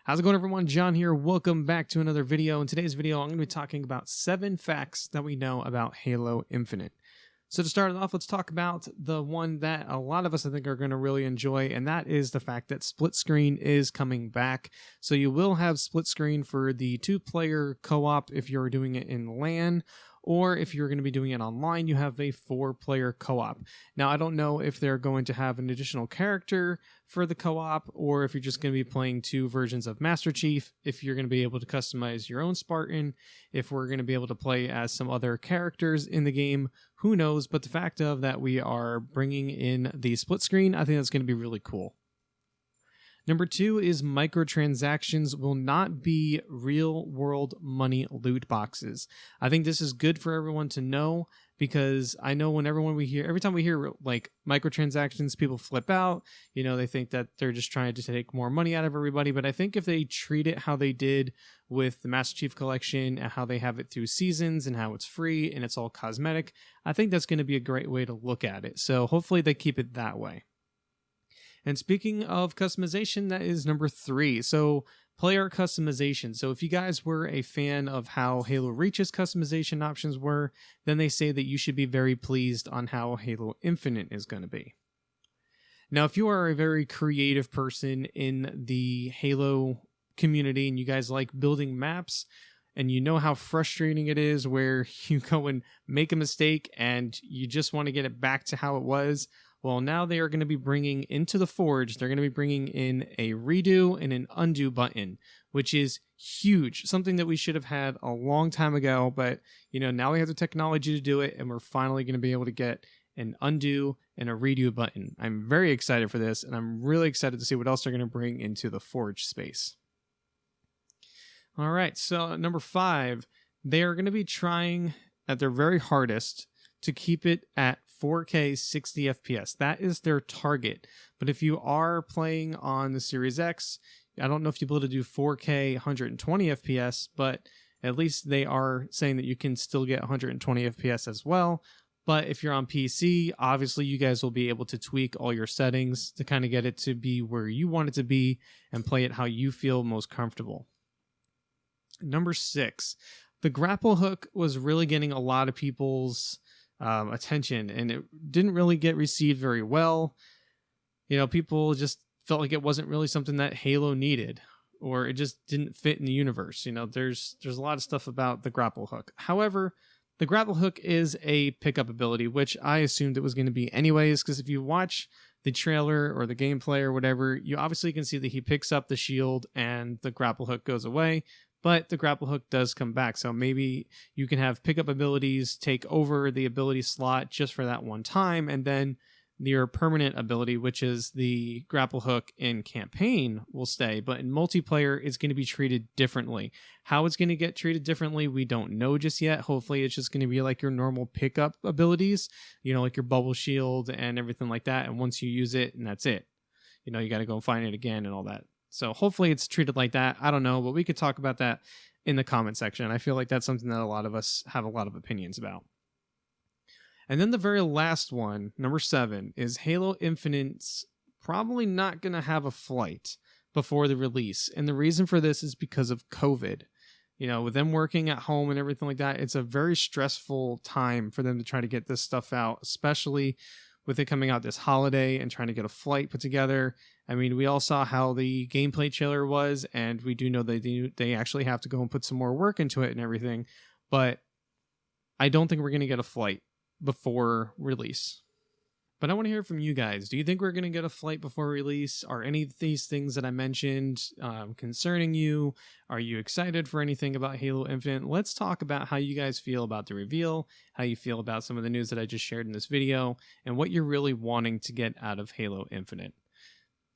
How's it going, everyone? John here. Welcome back to another video. In today's video, I'm going to be talking about 7 facts that we know about Halo Infinite. So to start it off, let's talk about the one that a lot of us, I think, are going to really enjoy, and that is the fact that split screen is coming back. So you will have split screen for the 2-player co-op if you're doing it in LAN, or if you're going to be doing it online, you have a 4-player co-op. Now, I don't know if they're going to have an additional character for the co-op, or if you're just going to be playing 2 versions of Master Chief, if you're going to be able to customize your own Spartan, if we're going to be able to play as some other characters in the game, who knows? But the fact of that we are bringing in the split screen, I think that's going to be really cool. Number 2 is microtransactions will not be real-world money loot boxes. I think this is good for everyone to know, because I know every time we hear like microtransactions, people flip out. You know, they think that they're just trying to take more money out of everybody. But I think if they treat it how they did with the Master Chief Collection and how they have it through seasons and how it's free and it's all cosmetic, I think that's going to be a great way to look at it. So hopefully they keep it that way. And speaking of customization, that is number 3. So player customization. So if you guys were a fan of how Halo Reach's customization options were, then they say that you should be very pleased on how Halo Infinite is going to be. Now, if you are a very creative person in the Halo community and you guys like building maps, and you know how frustrating it is where you go and make a mistake and you just want to get it back to how it was, well, now they are going to be bringing into the Forge, they're going to be bringing in a redo and an undo button, which is huge. Something that we should have had a long time ago, but now we have the technology to do it, and we're finally going to be able to get an undo and a redo button. I'm very excited for this, and I'm really excited to see what else they're going to bring into the Forge space. All right, so number 5, they are going to be trying at their very hardest to keep it at 4K 60 FPS. That is their target. But if you are playing on the Series X, I don't know if you'll be able to do 4K 120 FPS, but at least they are saying that you can still get 120 FPS as well. But if you're on PC, obviously you guys will be able to tweak all your settings to kind of get it to be where you want it to be and play it how you feel most comfortable. Number 6, the Grapple Hook was really getting a lot of people's attention, and it didn't really get received very well. People just felt like it wasn't really something that Halo needed, or it just didn't fit in the universe. There's a lot of stuff about the Grapple Hook. However, the Grapple Hook is a pickup ability, which I assumed it was going to be anyways, because if you watch the trailer or the gameplay or whatever, you obviously can see that he picks up the shield and the Grapple Hook goes away. But the Grapple Hook does come back, so maybe you can have pickup abilities take over the ability slot just for that one time, and then your permanent ability, which is the Grapple Hook in campaign, will stay. But in multiplayer, it's going to be treated differently. How it's going to get treated differently, we don't know just yet. Hopefully, it's just going to be like your normal pickup abilities, like your bubble shield and everything like that, and once you use it, and that's it. You got to go and find it again and all that. So hopefully it's treated like that. I don't know, but we could talk about that in the comment section. I feel like that's something that a lot of us have a lot of opinions about. And then the very last one, number 7, is Halo Infinite's probably not going to have a flight before the release. And the reason for this is because of COVID. With them working at home and everything like that, it's a very stressful time for them to try to get this stuff out, especially with it coming out this holiday and trying to get a flight put together. I mean, we all saw how the gameplay trailer was, and we do know that they actually have to go and put some more work into it and everything, but I don't think we're going to get a flight before release. But I want to hear from you guys. Do you think we're going to get a flight before release? Are any of these things that I mentioned concerning you? Are you excited for anything about Halo Infinite? Let's talk about how you guys feel about the reveal, how you feel about some of the news that I just shared in this video, and what you're really wanting to get out of Halo Infinite.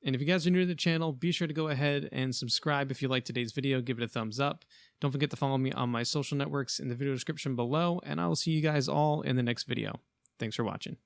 And if you guys are new to the channel, be sure to go ahead and subscribe if you liked today's video. Give it a thumbs up. Don't forget to follow me on my social networks in the video description below, and I will see you guys all in the next video. Thanks for watching.